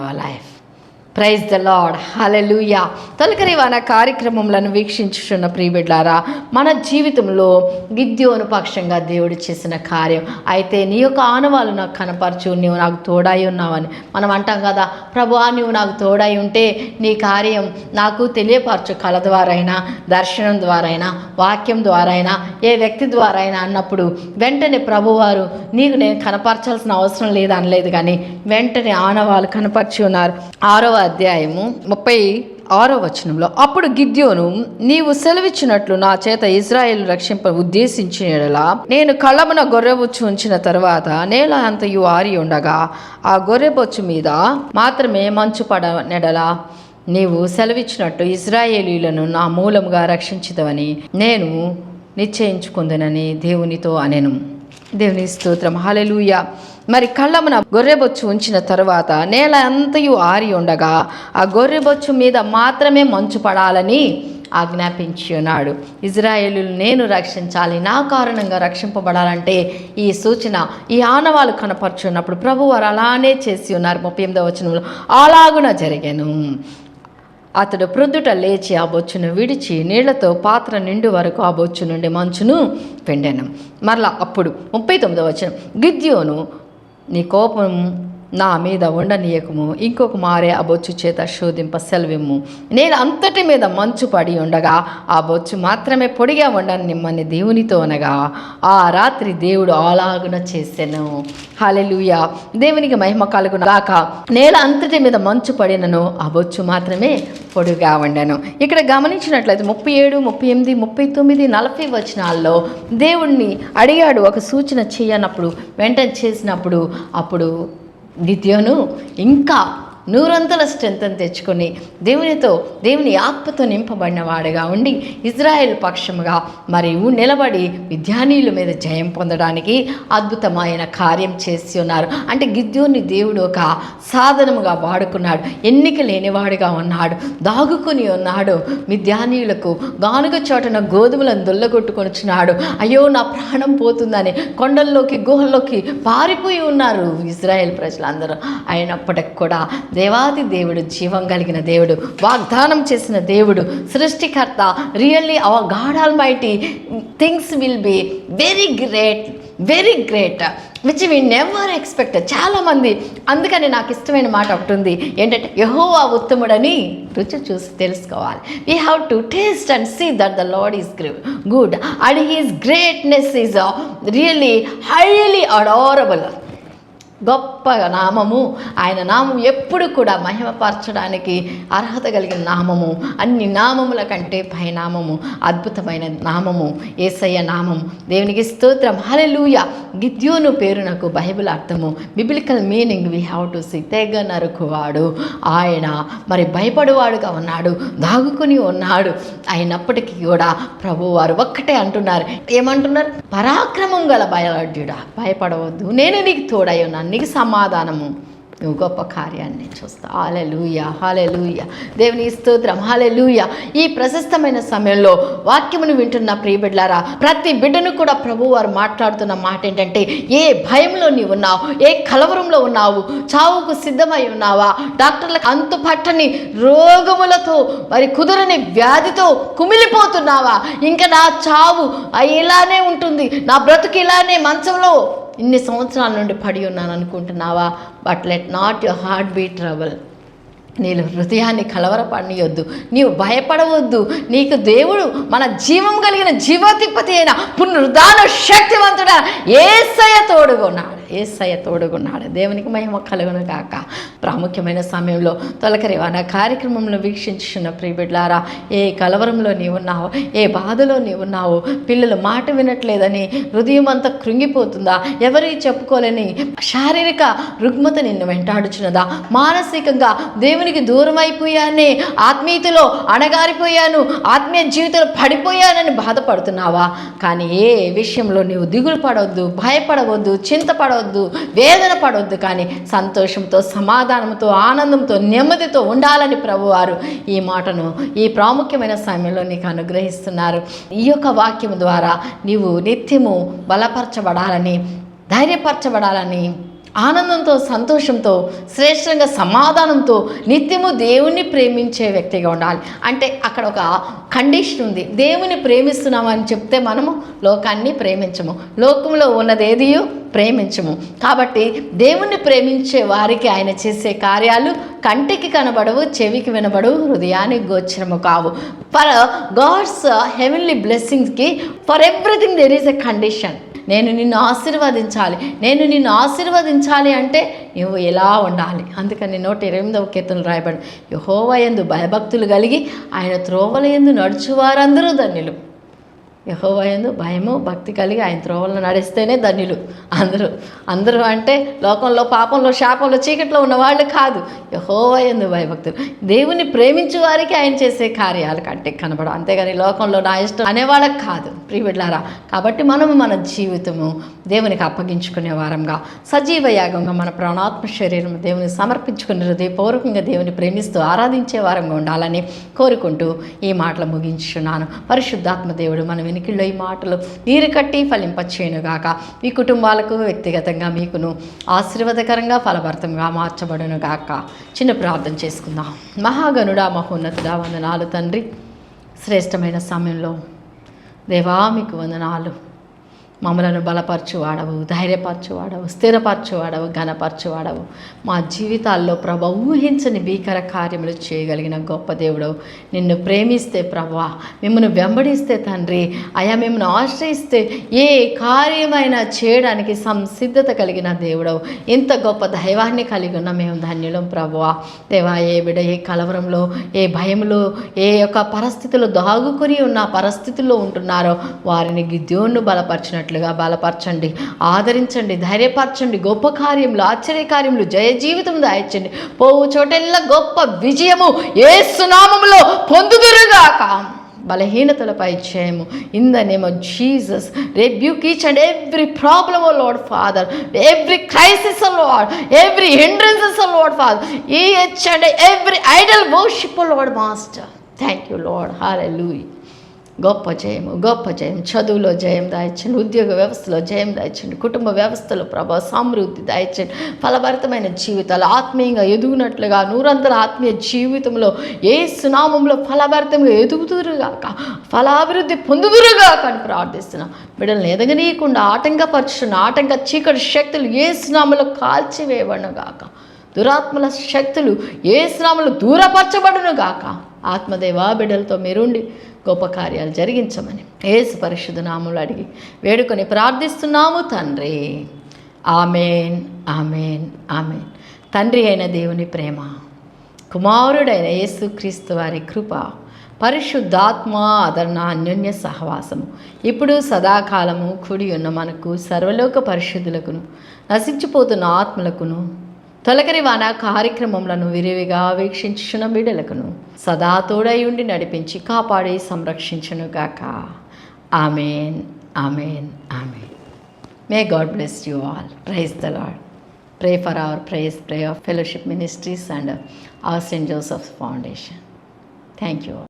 Hour life. Praise the lord. Hallelujah. తొలకరి వాన కార్యక్రమములను వీక్షించుచున్న ప్రియబిడ్లారా, మన జీవితంలో గిద్యోను పక్షంగా దేవుడు చేసిన కార్యం అయితే నీ యొక్క ఆనవాళ్ళు నాకు కనపరచు, నీవు నాకు తోడై ఉన్నావని మనం అంటాం కదా. ప్రభువా, నీవు నాకు తోడై ఉంటే నీ కార్యం నాకు తెలియపరచు, కళ ద్వారా అయినా, దర్శనం ద్వారా అయినా, వాక్యం ద్వారా అయినా, ఏ వ్యక్తి ద్వారా అయినా అన్నప్పుడు వెంటనే ప్రభువారు నీకు నేను కనపరచాల్సిన అవసరం లేదు అనలేదు, కానీ వెంటనే ఆనవాళ్ళు కనపరిచి ఉన్నారు. 6వ అధ్యాయము 36వ వచనంలో, అప్పుడు గిద్యోను, నీవు సెలవిచ్చినట్లు నా చేత ఇశ్రాయేలు రక్షింప ఉద్దేశించిన యెడల నేను కళ్ళమున గొర్రెబొచ్చు ఉంచిన తరువాత నేల అంతయు ఆరి ఉండగా ఆ గొర్రెబొచ్చు మీద మాత్రమే మంచు పడనెడల నీవు సెలవిచ్చినట్టు ఇశ్రాయేలీయులను నా మూలముగా రక్షించుదవని నేను నిశ్చయించుకుందునని దేవునితో అనెను. దేవుని స్తోత్రం. హల్లెలూయా. మరి కళ్ళమున గొర్రెబొచ్చు ఉంచిన తరువాత నేల అంతయు ఆరి ఉండగా ఆ గొర్రెబొచ్చు మీద మాత్రమే మంచు పడాలని ఆజ్ఞాపించి ఉన్నాడు. ఇజ్రాయేలును నేను రక్షించాలి, నా కారణంగా రక్షింపబడాలంటే ఈ సూచన, ఈ ఆనవాళ్ళు కనపరుచున్నప్పుడు ప్రభువారు అలానే చేసి ఉన్నారు. 38వ వచనంలో, అలాగున జరిగెను. అతడు ప్రొద్దుట లేచి ఆ బొచ్చును విడిచి నీళ్లతో పాత్ర నిండు వరకు ఆ బొచ్చు నుండి మంచును పిండెను. మరలా అప్పుడు 39వ వచనం, గిద్యోను, నీ కోపం నా మీద ఉండనీయకము, ఇంకొక మారే ఆ బొచ్చు చేత శోధింప సెలవిమ్ము. నేను అంతటి మీద మంచు పడి ఉండగా ఆ బొచ్చు మాత్రమే పొడిగా ఉండనిమ్మని దేవునితో అనగా ఆ రాత్రి దేవుడు అలాగున చేసెను. హల్లెలూయా. దేవునికి మహిమ కలుగును గాక. నేల అంతటి మీద మంచు పడినను ఆ బొచ్చు మాత్రమే పొడిగా ఉండెను. ఇక్కడ గమనించినట్లయితే 37, 38, 39, 40 వచనాల్లో దేవుణ్ణి అడిగాడు ఒక సూచన చేయనప్పుడు, వెంటనే చేసినప్పుడు అప్పుడు గిద్యోను ఇంకా నూరంతల స్ట్రెంత్ని తెచ్చుకొని దేవుని ఆత్మతో నింపబడిన వాడుగా ఉండి ఇజ్రాయెల్ పక్షముగా మరియు నిలబడి మిద్యానీయుల మీద జయం పొందడానికి అద్భుతమైన కార్యం చేసి ఉన్నారు. అంటే గిద్యోని దేవుడు ఒక సాధనముగా వాడుకున్నాడు. ఎన్నిక లేనివాడుగా ఉన్నాడు, దాగుకుని ఉన్నాడు. మిద్యానీయులకు గానుగ చోటన గోధుమలను దొల్లగొట్టుకొనిచున్నాడు. అయ్యో నా ప్రాణం పోతుందని కొండల్లోకి గుహల్లోకి పారిపోయి ఉన్నారు ఇజ్రాయెల్ ప్రజలందరూ. అయినప్పటికి కూడా దేవాది దేవుడు, జీవం కలిగిన దేవుడు, వాగ్దానం చేసిన దేవుడు, సృష్టికర్త, really hour God almighty things will be very great which we never expected. చాలామంది, అందుకని నాకు ఇష్టమైన మాట ఒకటి ఉంది, ఏంటంటే యెహోవా ఉత్తముడని రుచి చూసి తెలుసుకోవాలి. We have to taste and see that the lord is good and his greatness is really highly adorable. గొప్ప నామము ఆయన నామం, ఎప్పుడు కూడా మహిమపరచడానికి అర్హత కలిగిన నామము, అన్ని నామముల కంటే పైనామము, అద్భుతమైన నామము యేసయ్య నామం. దేవునికి స్తోత్రం. హల్లెలూయా. గిద్యోను పేరునకు బైబిల్ అర్థము, biblical meaning we have to see, తెగ నరుకువాడు. ఆయన మరి భయపడువాడుగా ఉన్నాడు, దాగుకుని ఉన్నాడు. అయినప్పటికీ కూడా ప్రభువారు ఒక్కటే అంటున్నారు. ఏమంటున్నారు? పరాక్రమం గల బయలాడ్యుడా, భయపడవద్దు, నేను నీకు తోడై ఉన్నాను, నీకు సమాధానము, నువ్వు గొప్ప కార్యాన్ని చూస్తావు. హల్లెలూయా, హల్లెలూయా. దేవుని స్తోత్రం. హల్లెలూయా. ఈ ప్రశస్తమైన సమయంలో వాక్యమును వింటున్న ప్రియబిడ్లారా, ప్రతి బిడ్డను కూడా ప్రభువారు మాట్లాడుతున్న మాట ఏంటంటే, ఏ భయంలో నీవు ఉన్నావు, ఏ కలవరంలో ఉన్నావు, చావుకు సిద్ధమై ఉన్నావా, డాక్టర్లకు అంతు పట్టని రోగములతో మరి కుదరని వ్యాధితో కుమిలిపోతున్నావా, ఇంకా నా చావు ఇలానే ఉంటుంది, నా బ్రతుకు ఇలానే మంచంలో ఇన్ని సంవత్సరాల నుండి పడి ఉన్నాను అనుకుంటున్నావా? But let not your heart be trouble. నీవు హృదయాన్ని కలవరపడనీయొద్దు, నీవు భయపడవద్దు. నీకు దేవుడు, మన జీవం కలిగిన జీవాధిపతి అయిన పునరుద్ధాన శక్తివంతుడా యేసయ్య తోడుగున్నాడు, యేసయ్య తోడుగున్నాడు. దేవునికి మహిమ కలుగును గాక. ప్రాముఖ్యమైన సమయంలో తొలకరి వాన కార్యక్రమంలో వీక్షించున్న ప్రియబిడ్లారా, ఏ కలవరంలో నీవున్నావు, ఏ బాధలో నీవున్నావు, పిల్లలు మాట వినట్లేదని హృదయం అంతా కృంగిపోతుందా, ఎవరి చెప్పుకోలేని శారీరక రుగ్మత నిన్ను వెంటాడుచున్నదా, మానసికంగా దేవునికి దూరం అయిపోయానే, ఆత్మీయతలో అణగారిపోయాను, ఆత్మీయ జీవితంలో పడిపోయానని బాధపడుతున్నావా? కానీ ఏ విషయంలో నీవు దిగులు పడవద్దు, భయపడవద్దు, చింతపడవద్దు, వేదన పడవద్దు, కానీ సంతోషంతో, సమాధానంతో, ఆనందంతో, నెమ్మదితో ఉండాలని ప్రభువారు ఈ మాటను ఈ ప్రాముఖ్యమైన సమయంలో నీకు అనుగ్రహిస్తున్నారు. ఈ యొక్క వాక్యం ద్వారా నీవు నిత్యము బలపరచబడాలని, ధైర్యపరచబడాలని, ఆనందంతో, సంతోషంతో, శ్రేష్టంగా సమాధానంతో నిత్యము దేవుణ్ణి ప్రేమించే వ్యక్తిగా ఉండాలి. అంటే అక్కడ ఒక కండిషన్ ఉంది. దేవుని ప్రేమిస్తున్నామని చెప్తే మనము లోకాన్ని ప్రేమించము, లోకంలో ఉన్నదేదియో ప్రేమించము. కాబట్టి దేవుణ్ణి ప్రేమించే వారికి ఆయన చేసే కార్యాలు కంటికి కనబడవు, చెవికి వినబడవు, హృదయానికి గోచరము కావు. ఫర్ గాడ్స్ హెవెన్లీ బ్లెస్సింగ్స్కి for everything there is a condition. నేను నిన్ను ఆశీర్వదించాలి అంటే నువ్వు ఎలా ఉండాలి. అందుకని 128వ కీర్తనలో రాయబడి, యెహోవా యందు భయభక్తులు కలిగి ఆయన త్రోవల యందు నడుచువారందరూ ధన్యులు. యెహోవా యందు భయము భక్తి కలిగి ఆయన త్రోవలను నడిస్తేనే ధన్యులు. అందరూ అంటే లోకంలో పాపంలో శాపంలో చీకట్లో ఉన్నవాళ్ళు కాదు. యెహోవా యందు భయభక్తులు, దేవుని ప్రేమించే వారికి ఆయన చేసే కార్యాలు కంటే కనబడవు. అంతేగాని లోకంలో నా ఇష్టం అనేవాళ్ళకి కాదు ప్రియబిడ్డలారా. కాబట్టి మనము మన జీవితము దేవునికి అప్పగించుకునే వారంగా, సజీవ యాగంగా మన ప్రాణాత్మ శరీరం దేవుని సమర్పించుకుని హృదయపూర్వకంగా దేవుని ప్రేమిస్తూ ఆరాధించే వారంగా ఉండాలని కోరుకుంటూ ఈ మాటలు ముగించున్నాను. పరిశుద్ధాత్మ దేవుడు మన వెనుకల్లో ఈ మాటలు నీరు కట్టి ఫలింపచేయునుగాక. మీ కుటుంబాలకు, వ్యక్తిగతంగా మీకును ఆశీర్వాదకరంగా ఫలభరితంగా మార్చబడునుగాక. చిన్న ప్రార్థన చేసుకుందాం. మహాగణుడా, మహోన్నతుడా, వందనాలు తండ్రి. శ్రేష్టమైన సమయంలో దేవా మీకు వందనాలు. మమ్మలను బలపరచువాడవు, ధైర్యపరచువాడవు, స్థిరపరచువాడవు, ఘనపరచువాడవు. మా జీవితాల్లో ప్రభా ఊహించని భీకర కార్యములు చేయగలిగిన గొప్ప దేవుడవు. నిన్ను ప్రేమిస్తే ప్రభా, మిమ్మల్ని వెంబడిస్తే తండ్రి అయా, మిమ్మల్ని ఆశ్రయిస్తే ఏ కార్యమైనా చేయడానికి సంసిద్ధత కలిగిన దేవుడవు. ఇంత గొప్ప దైవాన్ని కలిగి ఉన్న మేము ధన్యులం ప్రభువా. దేవా, ఏ బిడ్డ ఏ కలవరంలో, ఏ భయంలో, ఏ యొక్క పరిస్థితుల్లో దాగుకొని ఉన్న పరిస్థితుల్లో ఉంటున్నారో వారిని గిద్యోను బలపరిచినట్టు బలపరచండి, ఆదరించండి, ధైర్యపరచండి. గొప్ప కార్యములు, ఆశ్చర్య కార్యములు, జయ జీవితం దాయించండి. పోవు చోటెల్లా గొప్ప విజయము యేసు నామములో పొందుదురుగాక. బలహీనతలపై జయము in the name of Jesus. rebuke each and every problem, oh Lord Father, every crisis, oh Lord, every hindrances, oh Lord Father, each and every idol worship, oh Lord Master. Thank you Lord. Hallelujah. గొప్ప జయం, చదువులో జయం దాయించండి, ఉద్యోగ వ్యవస్థలో జయం దాయించండి, కుటుంబ వ్యవస్థలో ప్రభా సమృద్ధి దాయించండి. ఫలభరితమైన జీవితాలు ఆత్మీయంగా ఎదుగునట్లుగా నూరంతల ఆత్మీయ జీవితంలో యేసు నామములో ఫలభరితంగా ఎదుగుదురుగాక, ఫలాభివృద్ధి పొందుదురుగాక అని ప్రార్థిస్తున్నాం. బిడ్డలను ఎదగనీయకుండా ఆటంక చీకటి శక్తులు యేసు నామములో కాల్చివేయబడునుగాక. దురాత్మల శక్తులు యేసు నామములో దూరపరచబడునుగాక. ఆత్మదేవా, బిడ్డలతో మీరుండి గొప్ప కార్యాలు జరిగించమని యేసు పరిశుద్ధ నామములో అడిగి వేడుకొని ప్రార్థిస్తున్నాము తండ్రి. ఆమేన్, ఆమేన్, ఆమేన్. తండ్రి అయిన దేవుని ప్రేమ, కుమారుడైన యేసుక్రీస్తు వారి కృప, పరిశుద్ధాత్మ ఆదరణ, అన్యోన్య సహవాసము ఇప్పుడు సదాకాలము కూడి ఉన్న మనకు సర్వలోక పరిశుద్ధులకును నశించిపోతున్న ఆత్మలకును తొలకరి వాన కార్యక్రమములను విరివిగా వీక్షించుచున్న బిడ్డలకును సదా తోడై ఉండి నడిపించి కాపాడి సంరక్షించునుగాక. Amen, amen, amen. May God bless you all. Praise the lord. Pray for our prayer of fellowship ministries and our St. Joseph's Foundation. Thank you all.